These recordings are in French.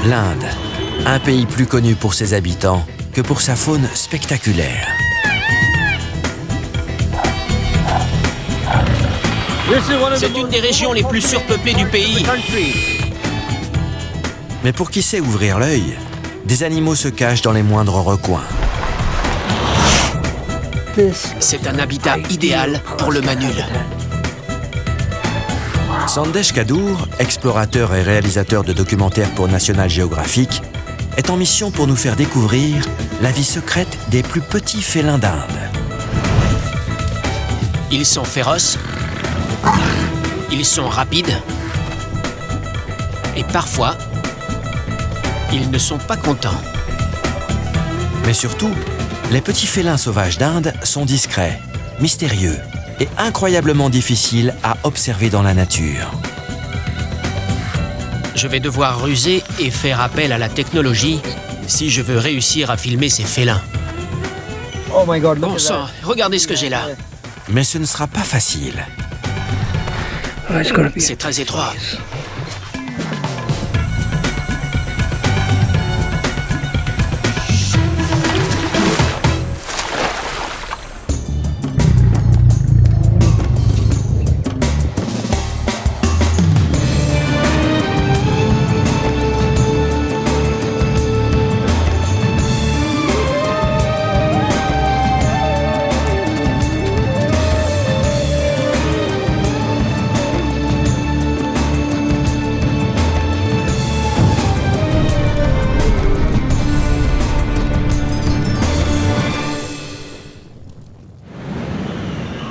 L'Inde, un pays plus connu pour ses habitants que pour sa faune spectaculaire. C'est une des régions les plus surpeuplées du pays. Mais pour qui sait ouvrir l'œil, des animaux se cachent dans les moindres recoins. C'est un habitat idéal pour le manul. Sandesh Kadour, explorateur et réalisateur de documentaires pour National Geographic, est en mission pour nous faire découvrir la vie secrète des plus petits félins d'Inde. Ils sont féroces, ils sont rapides, et parfois, ils ne sont pas contents. Mais surtout, les petits félins sauvages d'Inde sont discrets, mystérieux et incroyablement difficiles à observer dans la nature. Je vais devoir ruser et faire appel à la technologie si je veux réussir à filmer ces félins. Bon sang, regardez ce que j'ai là. Mais ce ne sera pas facile. C'est très étroit.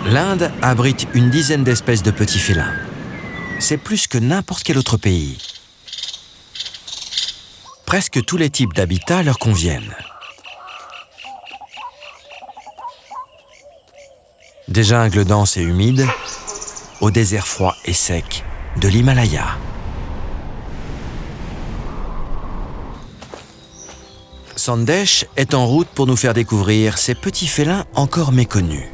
L'Inde abrite une dizaine d'espèces de petits félins. C'est plus que n'importe quel autre pays. Presque tous les types d'habitats leur conviennent. Des jungles denses et humides, au désert froid et sec de l'Himalaya. Sandesh est en route pour nous faire découvrir ces petits félins encore méconnus.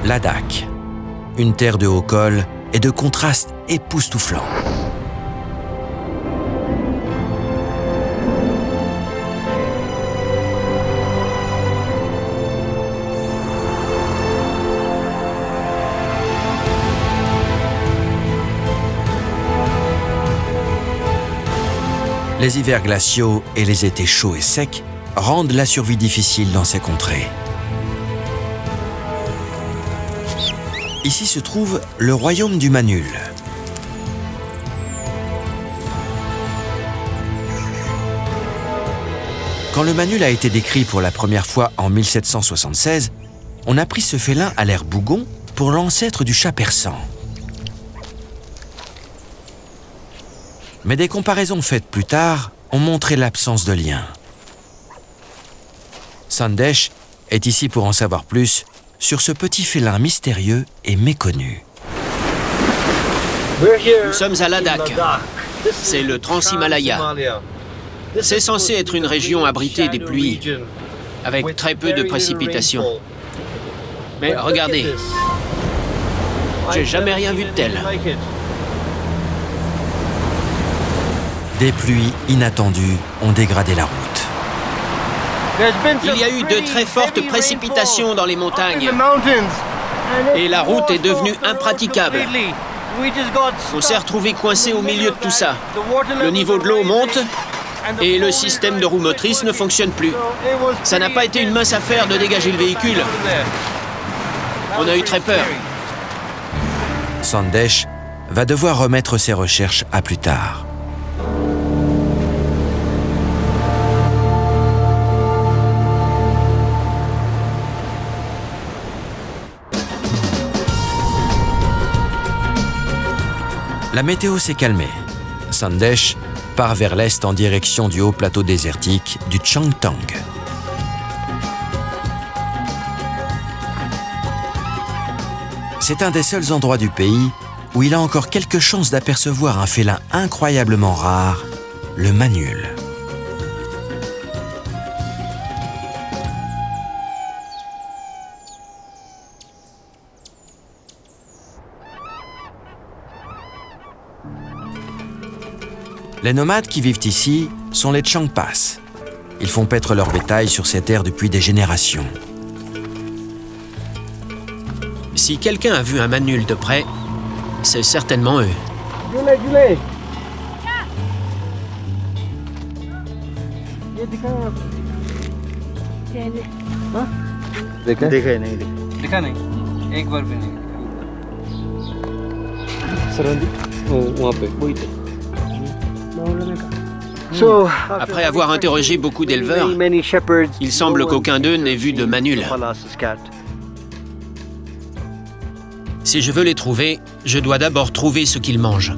Ladakh, une terre de haut col et de contrastes époustouflants. Les hivers glaciaux et les étés chauds et secs rendent la survie difficile dans ces contrées. Ici se trouve le royaume du Manul. Quand le Manul a été décrit pour la première fois en 1776, on a pris ce félin à l'air bougon pour l'ancêtre du chat persan. Mais des comparaisons faites plus tard ont montré l'absence de lien. Sandesh est ici pour en savoir plus sur ce petit félin mystérieux et méconnu. Nous sommes à Ladakh. C'est le Trans-Himalaya. C'est censé être une région abritée des pluies, avec très peu de précipitations. Mais regardez, j'ai jamais rien vu de tel. Des pluies inattendues ont dégradé la route. Il y a eu de très fortes précipitations dans les montagnes et la route est devenue impraticable. On s'est retrouvé coincé au milieu de tout ça. Le niveau de l'eau monte et le système de roue motrice ne fonctionne plus. Ça n'a pas été une mince affaire de dégager le véhicule. On a eu très peur. Sandesh va devoir remettre ses recherches à plus tard. La météo s'est calmée. Sandesh part vers l'est en direction du haut plateau désertique du Changtang. C'est un des seuls endroits du pays où il a encore quelques chances d'apercevoir un félin incroyablement rare, le manul. Les nomades qui vivent ici sont les Changpas. Ils font paître leur bétail sur ces terres depuis des générations. Si quelqu'un a vu un manul de près, c'est certainement eux. देखा नहीं एक बार भी नहीं वहाँ पे वही Après avoir interrogé beaucoup d'éleveurs, il semble qu'aucun d'eux n'ait vu de manul. Si je veux les trouver, je dois d'abord trouver ce qu'ils mangent.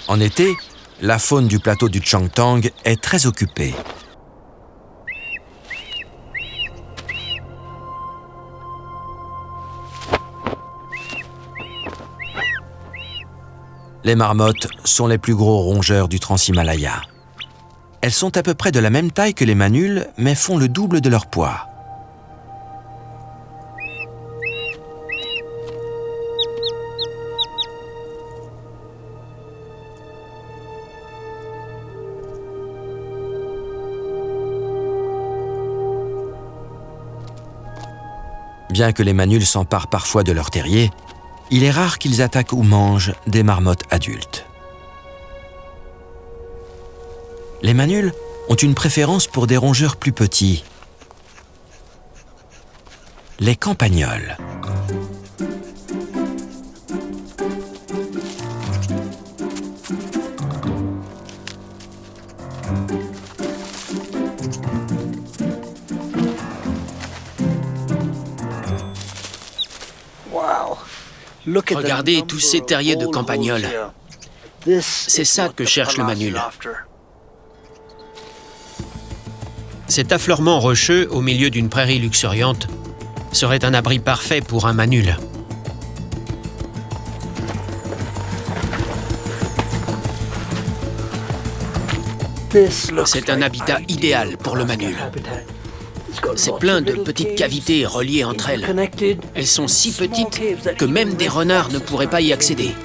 En été, la faune du plateau du Changtang est très occupée. Les marmottes sont les plus gros rongeurs du Trans-Himalaya. Elles sont à peu près de la même taille que les manuls, mais font le double de leur poids. Bien que les manuls s'emparent parfois de leur terrier, il est rare qu'ils attaquent ou mangent des marmottes adultes. Les manuls ont une préférence pour des rongeurs plus petits, les campagnols. Regardez tous ces terriers de campagnols. C'est ça que cherche le manul. Cet affleurement rocheux au milieu d'une prairie luxuriante serait un abri parfait pour un manul. C'est un habitat idéal pour le manul. C'est plein de petites cavités reliées entre elles. Elles sont si petites que même des renards ne pourraient pas y accéder.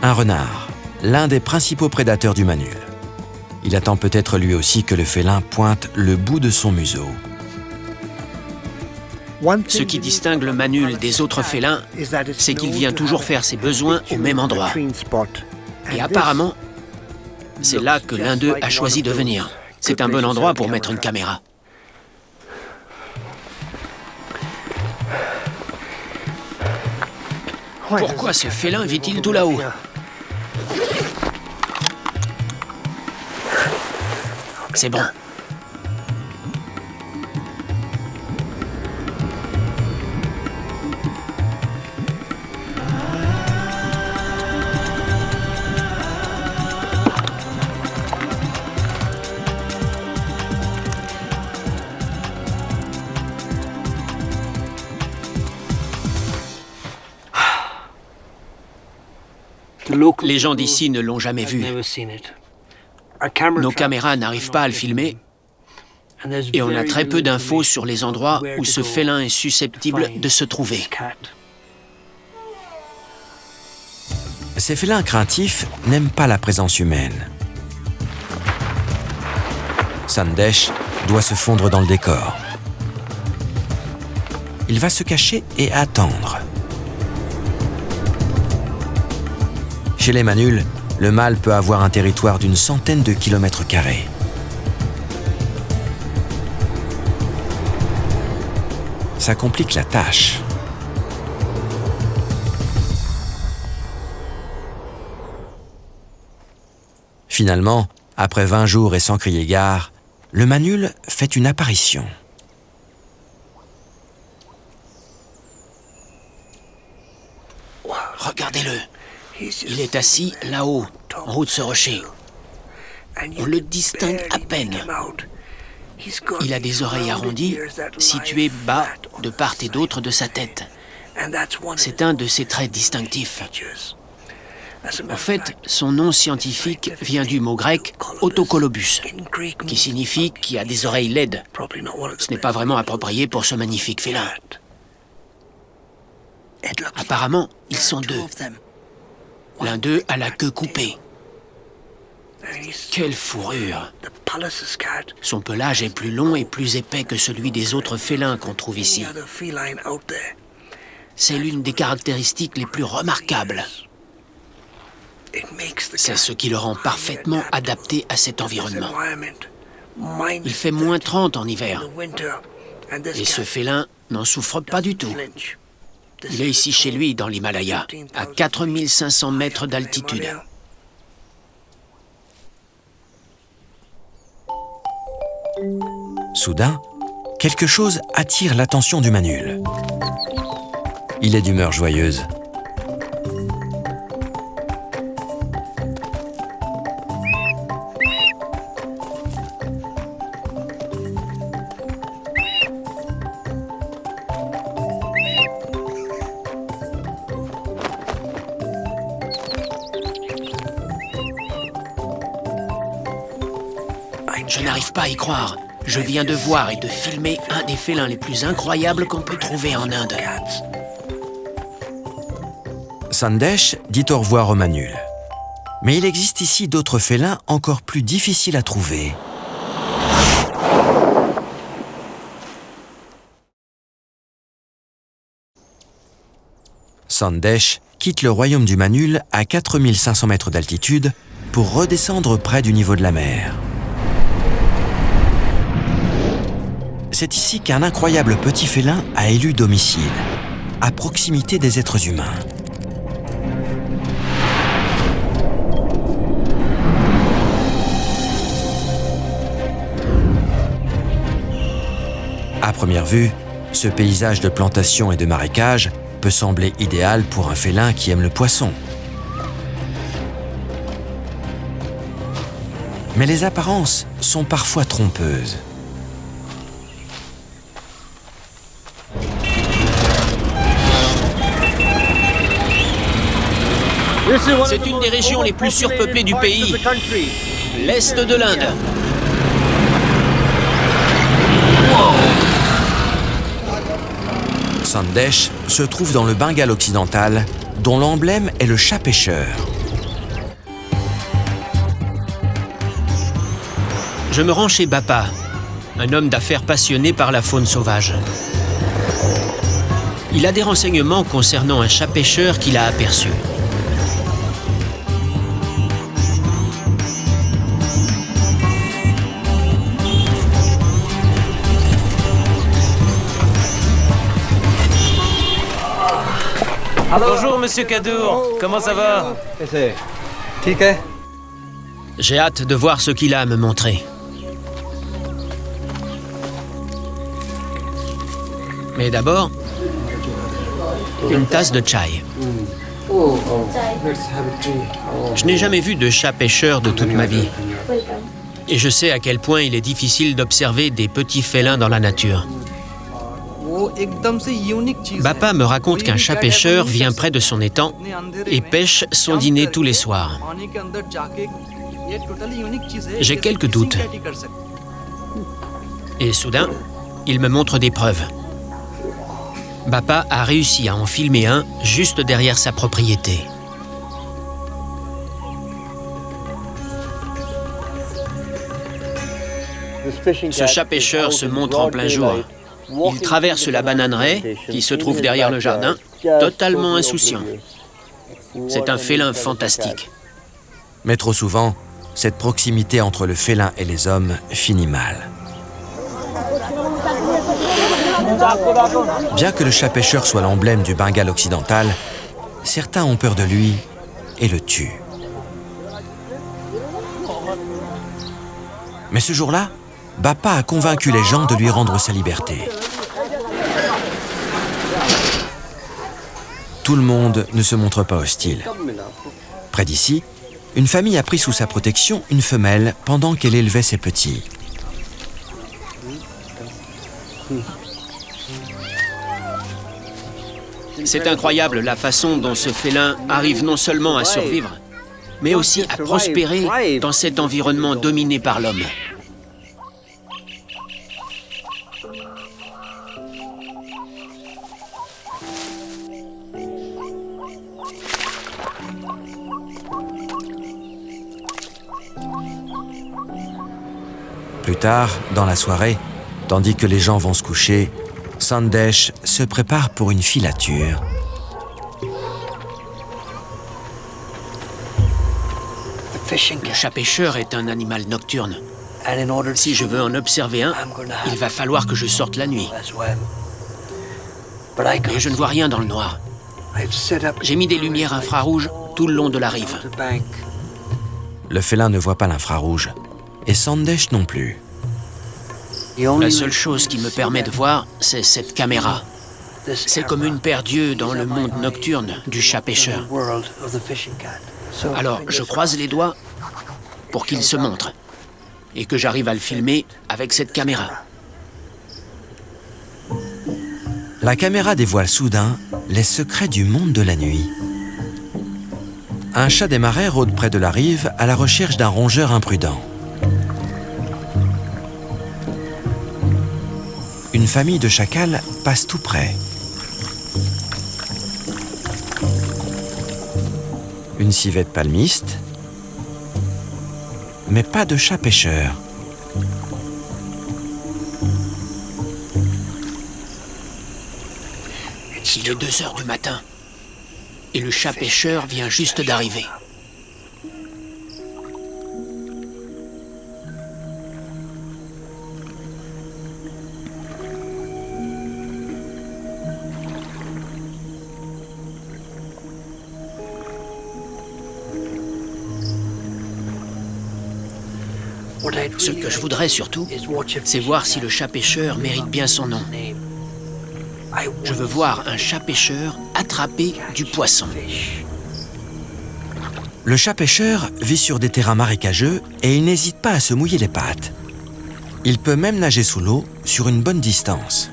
Un renard, l'un des principaux prédateurs du manul. Il attend peut-être lui aussi que le félin pointe le bout de son museau. Ce qui distingue le manul des autres félins, c'est qu'il vient toujours faire ses besoins au même endroit. Et apparemment, c'est là que l'un d'eux a choisi de venir. C'est un bon endroit pour mettre une caméra. Pourquoi ce félin vit-il tout là-haut? C'est bon. Les gens d'ici ne l'ont jamais vu. Nos caméras n'arrivent pas à le filmer et on a très peu d'infos sur les endroits où ce félin est susceptible de se trouver. Ces félins craintifs n'aiment pas la présence humaine. Sandesh doit se fondre dans le décor. Il va se cacher et attendre. Chez les manuls, le mâle peut avoir un territoire d'une centaine de kilomètres carrés. Ça complique la tâche. Finalement, après 20 jours et sans crier gare, le manul fait une apparition. Regardez-le. Il est assis là-haut, en haut de ce rocher. On le distingue à peine. Il a des oreilles arrondies, situées bas de part et d'autre de sa tête. C'est un de ses traits distinctifs. En fait, son nom scientifique vient du mot grec « autocolobus », qui signifie « qui a des oreilles laides ». Ce n'est pas vraiment approprié pour ce magnifique félin. Apparemment, ils sont deux. L'un d'eux a la queue coupée. Quelle fourrure! Son pelage est plus long et plus épais que celui des autres félins qu'on trouve ici. C'est l'une des caractéristiques les plus remarquables. C'est ce qui le rend parfaitement adapté à cet environnement. Il fait moins 30 en hiver. Et ce félin n'en souffre pas du tout. Il est ici chez lui, dans l'Himalaya, à 4500 mètres d'altitude. Soudain, quelque chose attire l'attention du manul. Il est d'humeur joyeuse. Je n'arrive pas à y croire. Je viens de voir et de filmer un des félins les plus incroyables qu'on peut trouver en Inde. Sandesh dit au revoir au manul. Mais il existe ici d'autres félins encore plus difficiles à trouver. Sandesh quitte le royaume du manul à 4500 mètres d'altitude pour redescendre près du niveau de la mer. C'est ici qu'un incroyable petit félin a élu domicile, à proximité des êtres humains. À première vue, ce paysage de plantations et de marécages peut sembler idéal pour un félin qui aime le poisson. Mais les apparences sont parfois trompeuses. C'est une des régions les plus surpeuplées du pays, l'Est de l'Inde. Sandesh se trouve dans le Bengale occidental, dont l'emblème est le chat pêcheur. Je me rends chez Bappa, un homme d'affaires passionné par la faune sauvage. Il a des renseignements concernant un chat pêcheur qu'il a aperçu. Bonjour Monsieur Kadour, comment ça va? J'ai hâte de voir ce qu'il a à me montrer. Mais d'abord, une tasse de chai. Je n'ai jamais vu de chat pêcheur de toute ma vie. Et je sais à quel point il est difficile d'observer des petits félins dans la nature. Bappa me raconte qu'un chat pêcheur vient près de son étang et pêche son dîner tous les soirs. J'ai quelques doutes. Et soudain, il me montre des preuves. Bappa a réussi à en filmer un juste derrière sa propriété. Ce chat pêcheur se montre en plein jour. Il traverse la bananeraie qui se trouve derrière le jardin, totalement insouciant. C'est un félin fantastique. Mais trop souvent, cette proximité entre le félin et les hommes finit mal. Bien que le chat pêcheur soit l'emblème du Bengale occidental, certains ont peur de lui et le tuent. Mais ce jour-là, Bappa a convaincu les gens de lui rendre sa liberté. Tout le monde ne se montre pas hostile. Près d'ici, une famille a pris sous sa protection une femelle pendant qu'elle élevait ses petits. C'est incroyable la façon dont ce félin arrive non seulement à survivre, mais aussi à prospérer dans cet environnement dominé par l'homme. Plus tard, dans la soirée, tandis que les gens vont se coucher, Sandesh se prépare pour une filature. Le chat-pêcheur est un animal nocturne. Si je veux en observer un, il va falloir que je sorte la nuit. Mais je ne vois rien dans le noir. J'ai mis des lumières infrarouges tout le long de la rive. Le félin ne voit pas l'infrarouge, et Sandesh non plus. La seule chose qui me permet de voir, c'est cette caméra. C'est comme une paire d'yeux dans le monde nocturne du chat-pêcheur. Alors, je croise les doigts pour qu'il se montre et que j'arrive à le filmer avec cette caméra. La caméra dévoile soudain les secrets du monde de la nuit. Un chat des marais rôde près de la rive à la recherche d'un rongeur imprudent. Une famille de chacals passe tout près. Une civette palmiste, mais pas de chat pêcheur. Il est 2 heures du matin et le chat pêcheur vient juste d'arriver. Ce que je voudrais surtout, c'est voir si le chat pêcheur mérite bien son nom. Je veux voir un chat pêcheur attraper du poisson. Le chat pêcheur vit sur des terrains marécageux et il n'hésite pas à se mouiller les pattes. Il peut même nager sous l'eau sur une bonne distance.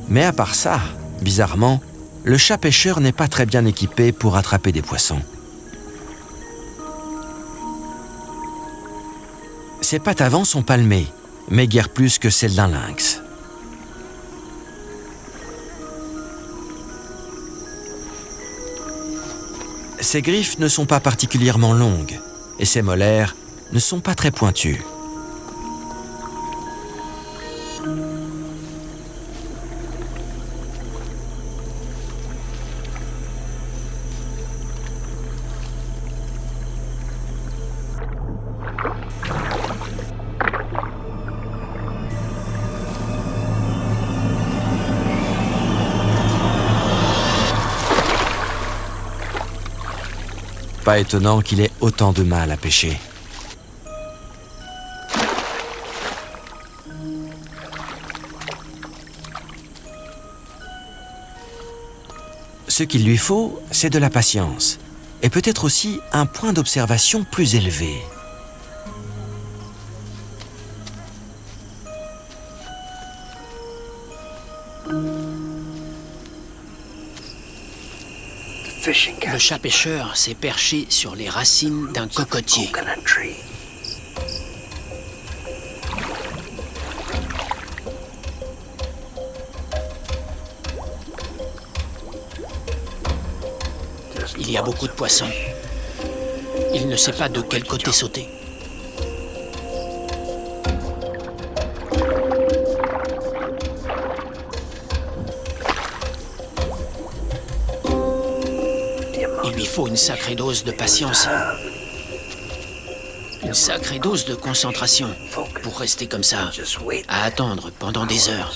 Mais à part ça, bizarrement, le chat pêcheur n'est pas très bien équipé pour attraper des poissons. Ses pattes avant sont palmées, mais guère plus que celles d'un lynx. Ses griffes ne sont pas particulièrement longues et ses molaires ne sont pas très pointus. Pas étonnant qu'il ait autant de mal à pêcher. Ce qu'il lui faut, c'est de la patience et peut-être aussi un point d'observation plus élevé. Le chat pêcheur s'est perché sur les racines d'un cocotier. Il y a beaucoup de poissons. Il ne sait pas de quel côté sauter. Il lui faut une sacrée dose de patience. Une sacrée dose de concentration pour rester comme ça, à attendre pendant des heures.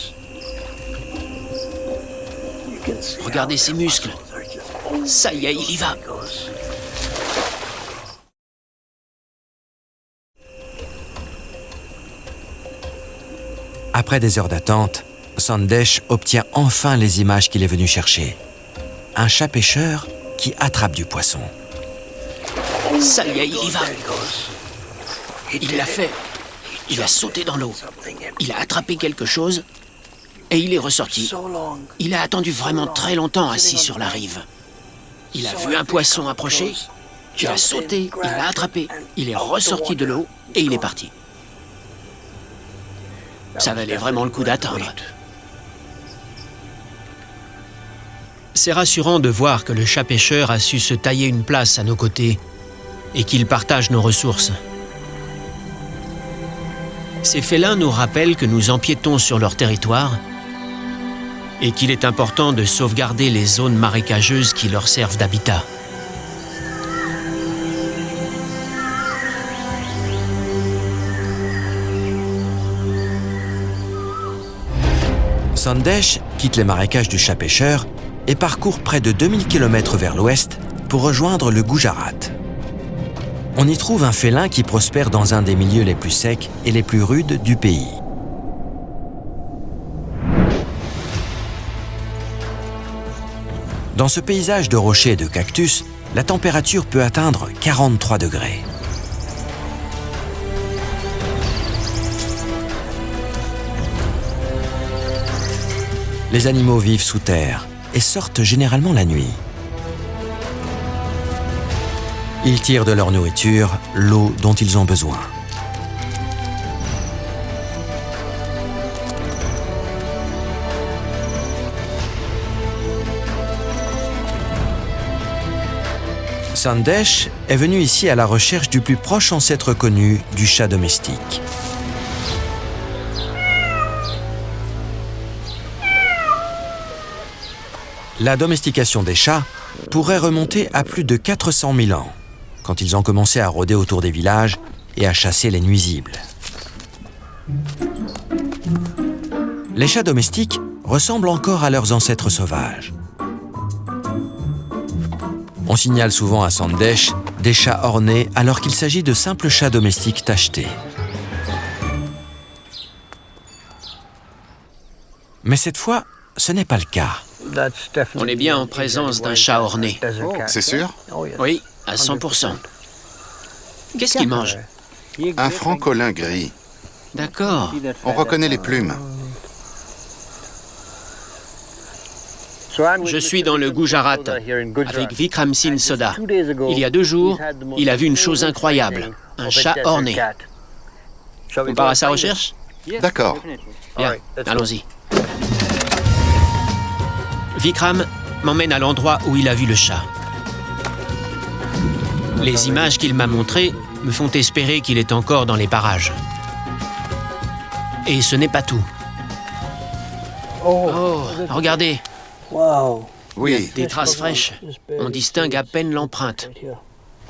Regardez ses muscles. Ça y est, il y va. Après des heures d'attente, Sandesh obtient enfin les images qu'il est venu chercher. Un chat pêcheur qui attrape du poisson. Ça y est, il y va. Il l'a fait. Il a sauté dans l'eau. Il a attrapé quelque chose et il est ressorti. Il a attendu vraiment très longtemps assis sur la rive. Il a vu un poisson approcher, il a sauté, il l'a attrapé, il est ressorti de l'eau et il est parti. Ça valait vraiment le coup d'attendre. C'est rassurant de voir que le chat pêcheur a su se tailler une place à nos côtés et qu'il partage nos ressources. Ces félins nous rappellent que nous empiétons sur leur territoire et qu'il est important de sauvegarder les zones marécageuses qui leur servent d'habitat. Sandesh quitte les marécages du chat pêcheur et parcourt près de 2000 km vers l'ouest pour rejoindre le Gujarat. On y trouve un félin qui prospère dans un des milieux les plus secs et les plus rudes du pays. Dans ce paysage de rochers et de cactus, la température peut atteindre 43 degrés. Les animaux vivent sous terre et sortent généralement la nuit. Ils tirent de leur nourriture l'eau dont ils ont besoin. Sandesh est venu ici à la recherche du plus proche ancêtre connu du chat domestique. La domestication des chats pourrait remonter à plus de 400 000 ans, quand ils ont commencé à rôder autour des villages et à chasser les nuisibles. Les chats domestiques ressemblent encore à leurs ancêtres sauvages. On signale souvent à Sandesh des chats ornés alors qu'il s'agit de simples chats domestiques tachetés. Mais cette fois, ce n'est pas le cas. On est bien en présence d'un chat orné. C'est sûr? Oui, à 100%. Qu'est-ce qu'il mange? Un francolin gris. D'accord. On reconnaît les plumes. Je suis dans le Gujarat avec Vikram Singh Sodha. Il y a 2 jours, il a vu une chose incroyable, un chat orné. On part à sa recherche? D'accord. Bien, allons-y. Vikram m'emmène à l'endroit où il a vu le chat. Les images qu'il m'a montrées me font espérer qu'il est encore dans les parages. Et ce n'est pas tout. Oh, regardez, Oui, des traces fraîches. On distingue à peine l'empreinte.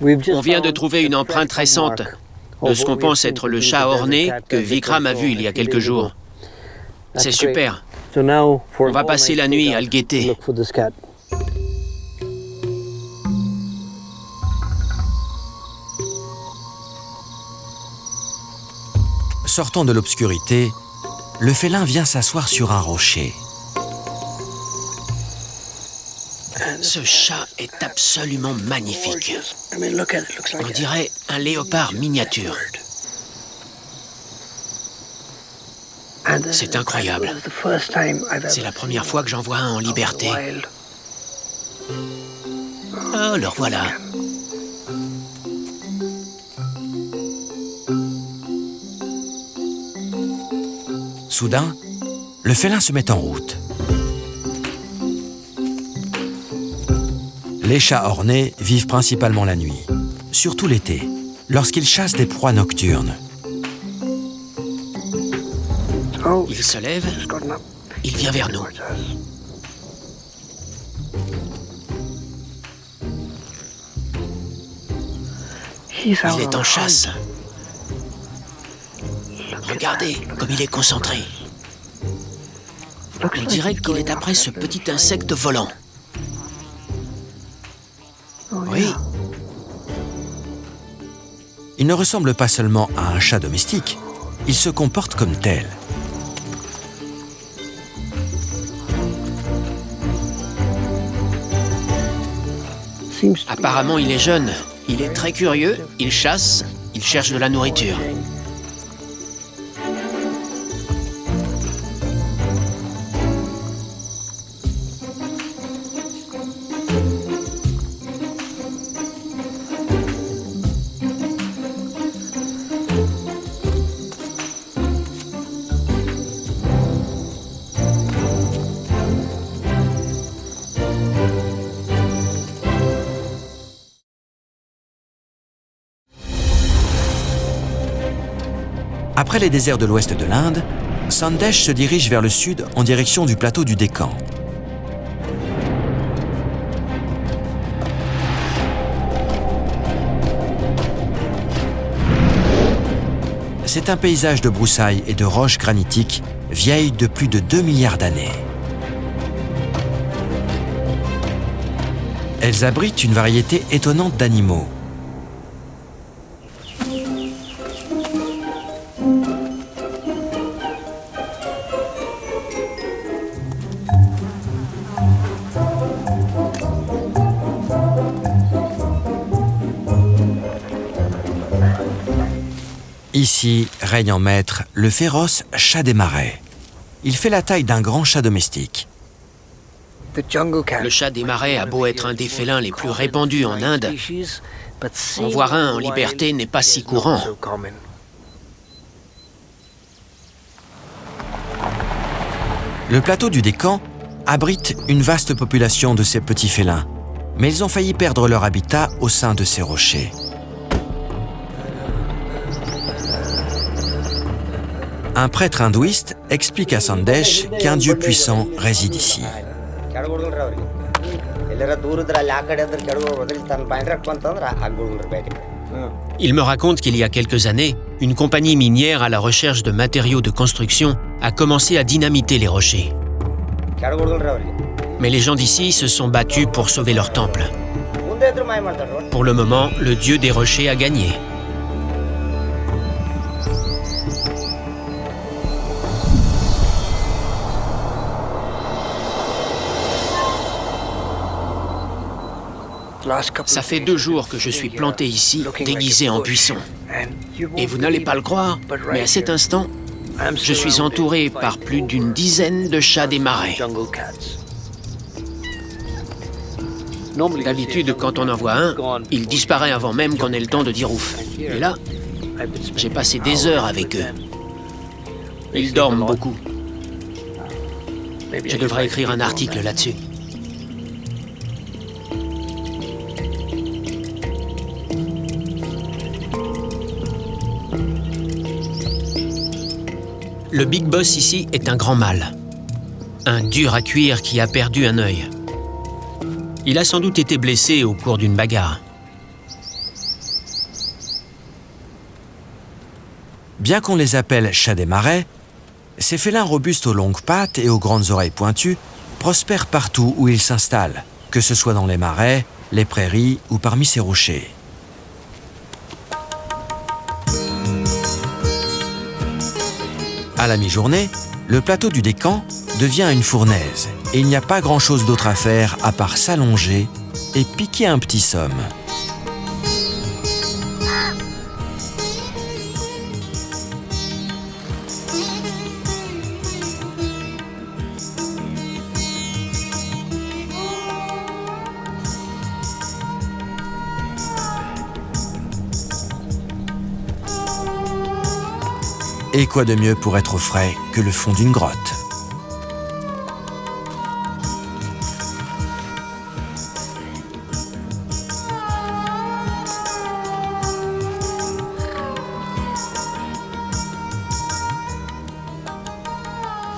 On vient de trouver une empreinte récente de ce qu'on pense être le chat orné que Vikram a vu il y a quelques jours. C'est super. On va passer la nuit à le guetter. Sortant de l'obscurité, le félin vient s'asseoir sur un rocher. Ce chat est absolument magnifique. On dirait un léopard miniature. C'est incroyable. C'est la première fois que j'en vois un en liberté. Oh, le voilà. Soudain, le félin se met en route. Les chats ornés vivent principalement la nuit, surtout l'été, lorsqu'ils chassent des proies nocturnes. Il se lève, il vient vers nous. Il est en chasse. Regardez comme il est concentré. On dirait qu'il est après ce petit insecte volant. Oui, Il ne ressemble pas seulement à un chat domestique, il se comporte comme tel. Apparemment, il est jeune. Il est très curieux, il chasse, il cherche de la nourriture. Après les déserts de l'ouest de l'Inde, Sandesh se dirige vers le sud en direction du plateau du Décan. C'est un paysage de broussailles et de roches granitiques vieilles de plus de 2 milliards d'années. Elles abritent une variété étonnante d'animaux. Ici règne en maître le féroce chat des marais. Il fait la taille d'un grand chat domestique. Le chat des marais a beau être un des félins les plus répandus en Inde, en voir un en liberté n'est pas si courant. Le plateau du Décan abrite une vaste population de ces petits félins, mais ils ont failli perdre leur habitat au sein de ces rochers. Un prêtre hindouiste explique à Sandesh qu'un dieu puissant réside ici. Il me raconte qu'il y a quelques années, une compagnie minière à la recherche de matériaux de construction a commencé à dynamiter les rochers. Mais les gens d'ici se sont battus pour sauver leur temple. Pour le moment, le dieu des rochers a gagné. Ça fait 2 jours que je suis planté ici, déguisé en buisson. Et vous n'allez pas le croire, mais à cet instant, je suis entouré par plus d'une dizaine de chats des marais. D'habitude, quand on en voit un, il disparaît avant même qu'on ait le temps de dire ouf. Et là, j'ai passé des heures avec eux. Ils dorment beaucoup. Je devrais écrire un article là-dessus. Le big boss ici est un grand mâle. Un dur à cuire qui a perdu un œil. Il a sans doute été blessé au cours d'une bagarre. Bien qu'on les appelle chats des marais, ces félins robustes aux longues pattes et aux grandes oreilles pointues prospèrent partout où ils s'installent, que ce soit dans les marais, les prairies ou parmi ces rochers. À la mi-journée, le plateau du Décan devient une fournaise et il n'y a pas grand-chose d'autre à faire à part s'allonger et piquer un petit somme. Et quoi de mieux pour être au frais que le fond d'une grotte?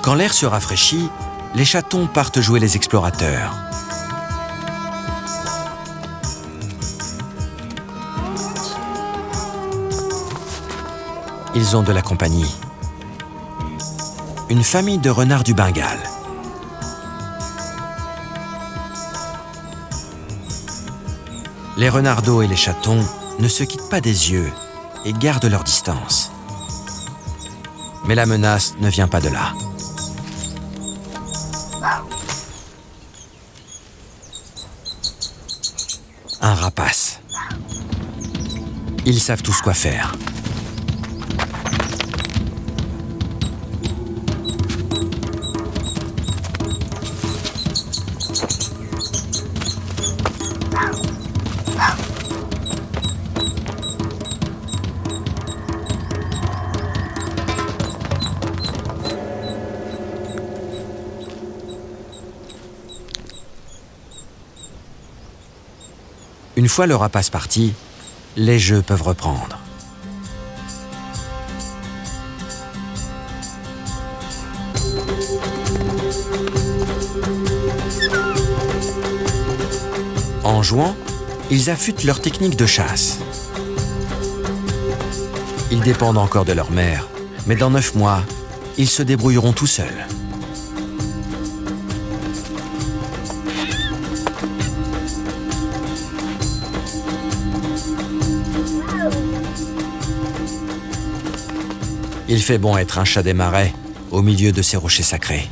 Quand l'air se rafraîchit, les chatons partent jouer les explorateurs. Ils ont de la compagnie. Une famille de renards du Bengale. Les renardeaux et les chatons ne se quittent pas des yeux et gardent leur distance. Mais la menace ne vient pas de là. Un rapace. Ils savent tous quoi faire. Une fois le rapace parti, les jeux peuvent reprendre. En jouant, ils affûtent leur technique de chasse. Ils dépendent encore de leur mère, mais dans 9 mois, ils se débrouilleront tout seuls. Il fait bon être un chat des marais au milieu de ces rochers sacrés.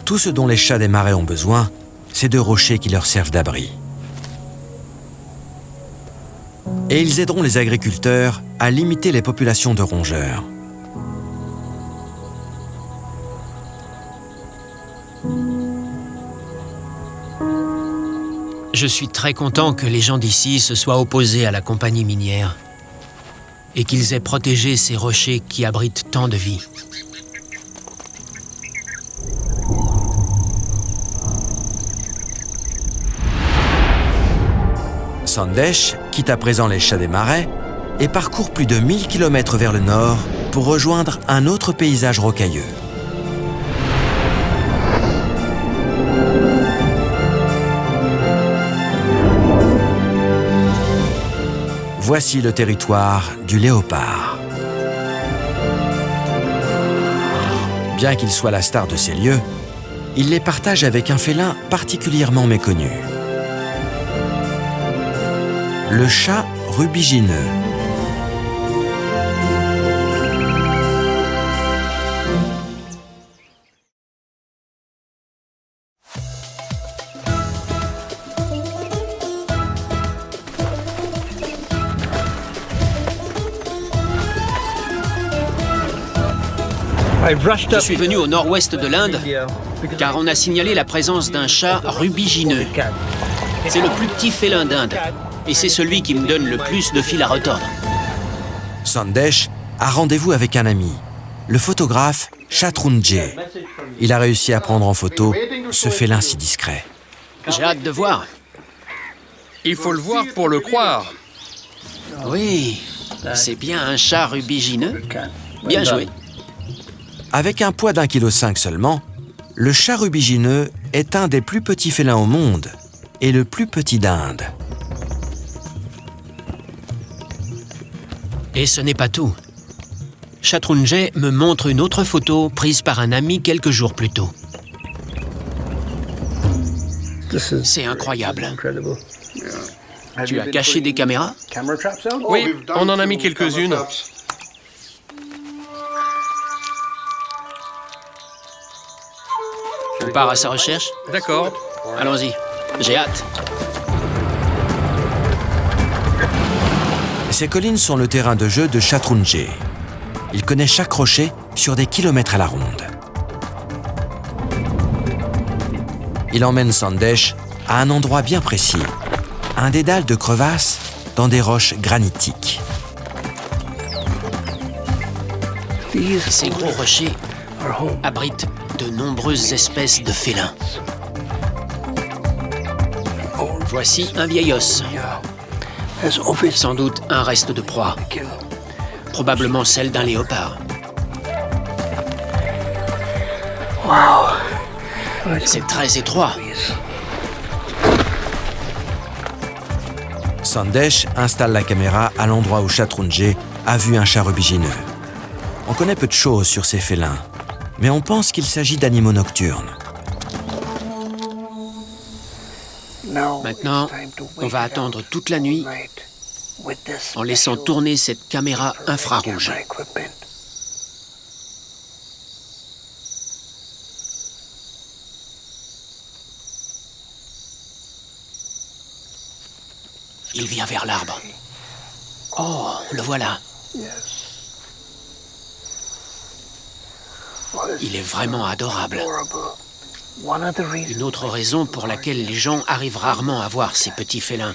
Tout ce dont les chats des marais ont besoin, c'est de rochers qui leur servent d'abri. Et ils aideront les agriculteurs à limiter les populations de rongeurs. Je suis très content que les gens d'ici se soient opposés à la compagnie minière et qu'ils aient protégé ces rochers qui abritent tant de vie. Sandesh quitte à présent les chats des marais et parcourt plus de 1000 km vers le nord pour rejoindre un autre paysage rocailleux. Voici le territoire du léopard. Bien qu'il soit la star de ces lieux, il les partage avec un félin particulièrement méconnu. Le chat rubigineux. Je suis venu au nord-ouest de l'Inde car on a signalé la présence d'un chat rubigineux. C'est le plus petit félin d'Inde et c'est celui qui me donne le plus de fil à retordre. Sandesh a rendez-vous avec un ami, le photographe Shatrunjay. Il a réussi à prendre en photo ce félin si discret. J'ai hâte de voir. Il faut le voir pour le croire. Oui, c'est bien un chat rubigineux. Bien joué. Avec un poids d'1,5 kg seulement, le chat rubigineux est un des plus petits félins au monde et le plus petit d'Inde. Et ce n'est pas tout. Shatrunjay me montre une autre photo prise par un ami quelques jours plus tôt. C'est incroyable. Tu as caché des caméras? Oui, on en a mis quelques-unes. On part à sa recherche? D'accord. Allons-y, j'ai hâte. Ces collines sont le terrain de jeu de Shatrunjay. Il connaît chaque rocher sur des kilomètres à la ronde. Il emmène Sandesh à un endroit bien précis, un dédale de crevasses dans des roches granitiques. Ces gros rochers abritent de nombreuses espèces de félins. Voici un vieil os. Sans doute un reste de proie. Probablement celle d'un léopard. C'est très étroit. Sandesh installe la caméra à l'endroit où Shatrunjay a vu un chat rubigineux. On connaît peu de choses sur ces félins, mais on pense qu'il s'agit d'animaux nocturnes. Maintenant, on va attendre toute la nuit en laissant tourner cette caméra infrarouge. Il vient vers l'arbre. Oh, le voilà. Il est vraiment adorable. Une autre raison pour laquelle les gens arrivent rarement à voir ces petits félins,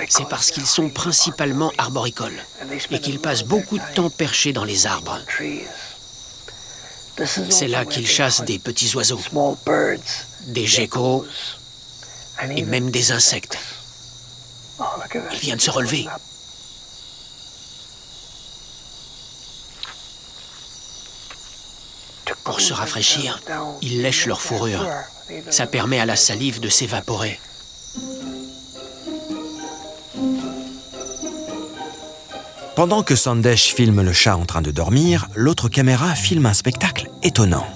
c'est parce qu'ils sont principalement arboricoles et qu'ils passent beaucoup de temps perchés dans les arbres. C'est là qu'ils chassent des petits oiseaux, des geckos et même des insectes. Il vient de se relever. Pour se rafraîchir, ils lèchent leur fourrure. Ça permet à la salive de s'évaporer. Pendant que Sandesh filme le chat en train de dormir, l'autre caméra filme un spectacle étonnant.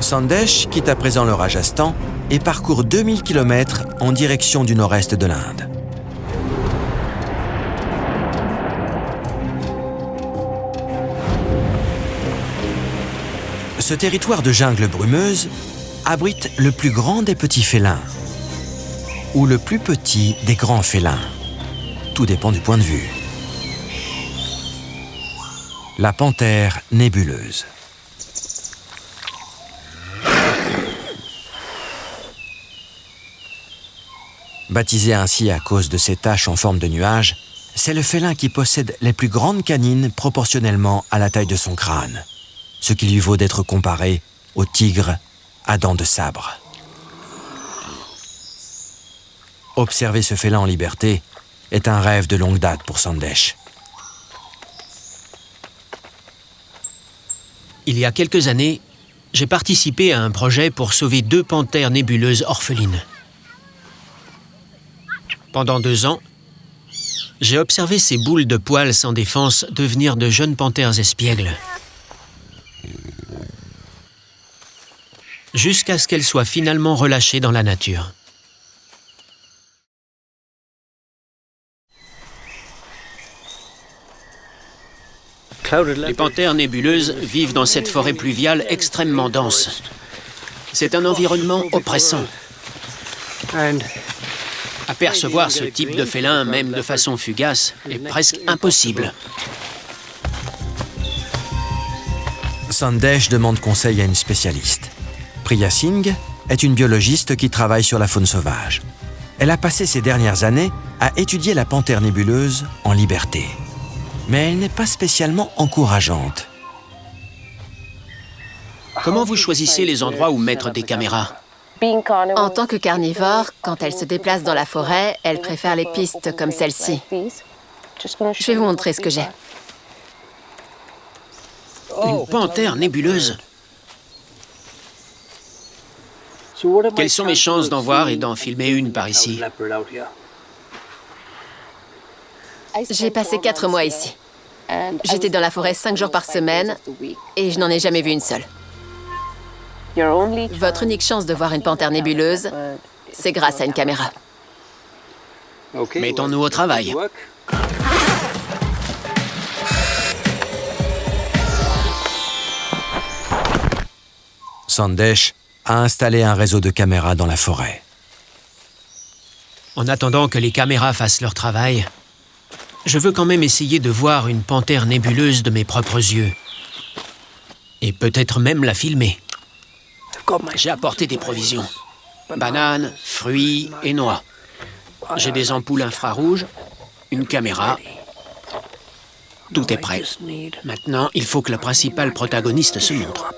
Sandesh quitte à présent le Rajasthan et parcourt 2000 km en direction du nord-est de l'Inde. Ce territoire de jungle brumeuse abrite le plus grand des petits félins ou le plus petit des grands félins. Tout dépend du point de vue. La panthère nébuleuse. Baptisé ainsi à cause de ses taches en forme de nuage, c'est le félin qui possède les plus grandes canines proportionnellement à la taille de son crâne, ce qui lui vaut d'être comparé au tigre à dents de sabre. Observer ce félin en liberté est un rêve de longue date pour Sandesh. Il y a quelques années, j'ai participé à un projet pour sauver 2 panthères nébuleuses orphelines. Pendant 2 ans, j'ai observé ces boules de poils sans défense devenir de jeunes panthères espiègles. Jusqu'à ce qu'elles soient finalement relâchées dans la nature. Les panthères nébuleuses vivent dans cette forêt pluviale extrêmement dense. C'est un environnement oppressant. Apercevoir ce type de félin, même de façon fugace, est presque impossible. Sandesh demande conseil à une spécialiste. Priya Singh est une biologiste qui travaille sur la faune sauvage. Elle a passé ces dernières années à étudier la panthère nébuleuse en liberté. Mais elle n'est pas spécialement encourageante. Comment vous choisissez les endroits où mettre des caméras ? En tant que carnivore, quand elle se déplace dans la forêt, elle préfère les pistes comme celle-ci. Je vais vous montrer ce que j'ai. Une panthère nébuleuse ? Quelles sont mes chances d'en voir et d'en filmer une par ici ? J'ai passé 4 mois ici. J'étais dans la forêt 5 jours par semaine et je n'en ai jamais vu une seule. Votre unique chance de voir une panthère nébuleuse, c'est grâce à une caméra. Mettons-nous au travail. Sandesh a installé un réseau de caméras dans la forêt. En attendant que les caméras fassent leur travail, je veux quand même essayer de voir une panthère nébuleuse de mes propres yeux. Et peut-être même la filmer. J'ai apporté des provisions. Bananes, fruits et noix. J'ai des ampoules infrarouges, une caméra. Tout est prêt. Maintenant, il faut que le principal protagoniste se montre.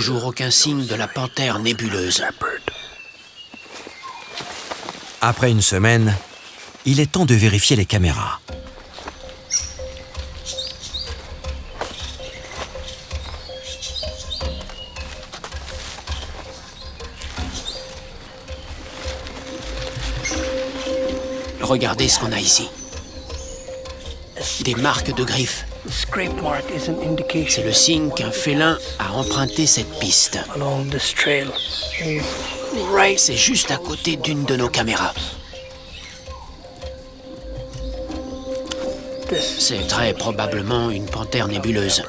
toujours aucun signe de la panthère nébuleuse. Après une semaine, il est temps de vérifier les caméras. Regardez ce qu'on a ici. Des marques de griffes. C'est le signe qu'un félin a emprunté cette piste. C'est juste à côté d'une de nos caméras. C'est très probablement une panthère nébuleuse.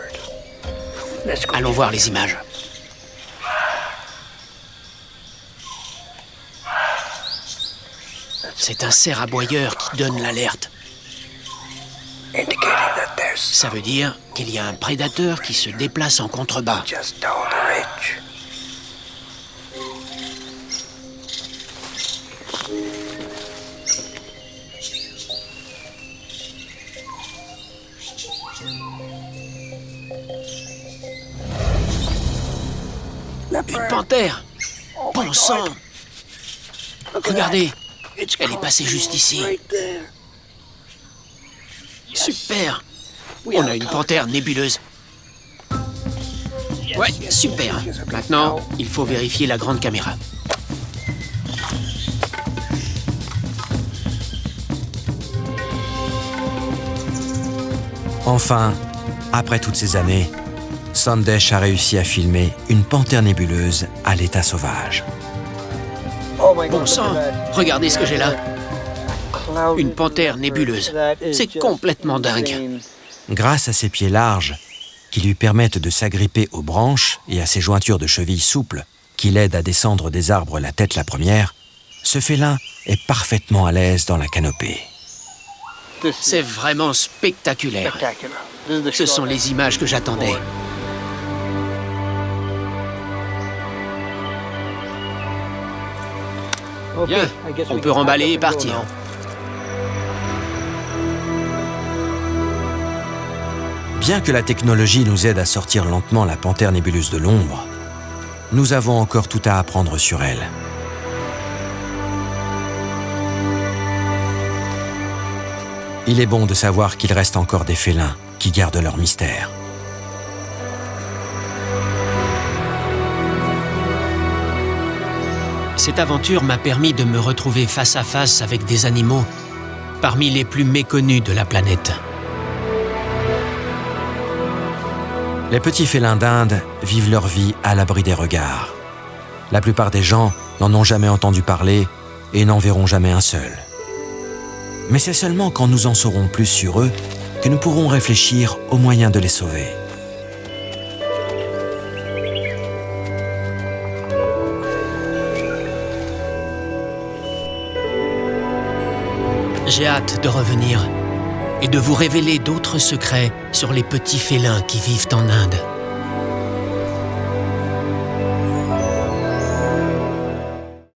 Allons voir les images. C'est un cerf aboyeur qui donne l'alerte. Ça veut dire qu'il y a un prédateur qui se déplace en contrebas. Une panthère! Bon sang! Regardez, elle est passée juste ici. Super! On a une panthère nébuleuse. Ouais, super. Maintenant, il faut vérifier la grande caméra. Enfin, après toutes ces années, Sandesh a réussi à filmer une panthère nébuleuse à l'état sauvage. Bon sang, regardez ce que j'ai là. Une panthère nébuleuse. C'est complètement dingue. Grâce à ses pieds larges, qui lui permettent de s'agripper aux branches et à ses jointures de chevilles souples, qui l'aident à descendre des arbres la tête la première, ce félin est parfaitement à l'aise dans la canopée. C'est vraiment spectaculaire. Ce sont les images que j'attendais. Bien, on peut remballer et partir. Bien que la technologie nous aide à sortir lentement la panthère nébuleuse de l'ombre, nous avons encore tout à apprendre sur elle. Il est bon de savoir qu'il reste encore des félins qui gardent leur mystère. Cette aventure m'a permis de me retrouver face à face avec des animaux parmi les plus méconnus de la planète. Les petits félins d'Inde vivent leur vie à l'abri des regards. La plupart des gens n'en ont jamais entendu parler et n'en verront jamais un seul. Mais c'est seulement quand nous en saurons plus sur eux que nous pourrons réfléchir aux moyens de les sauver. J'ai hâte de revenir et de vous révéler d'autres secrets sur les petits félins qui vivent en Inde.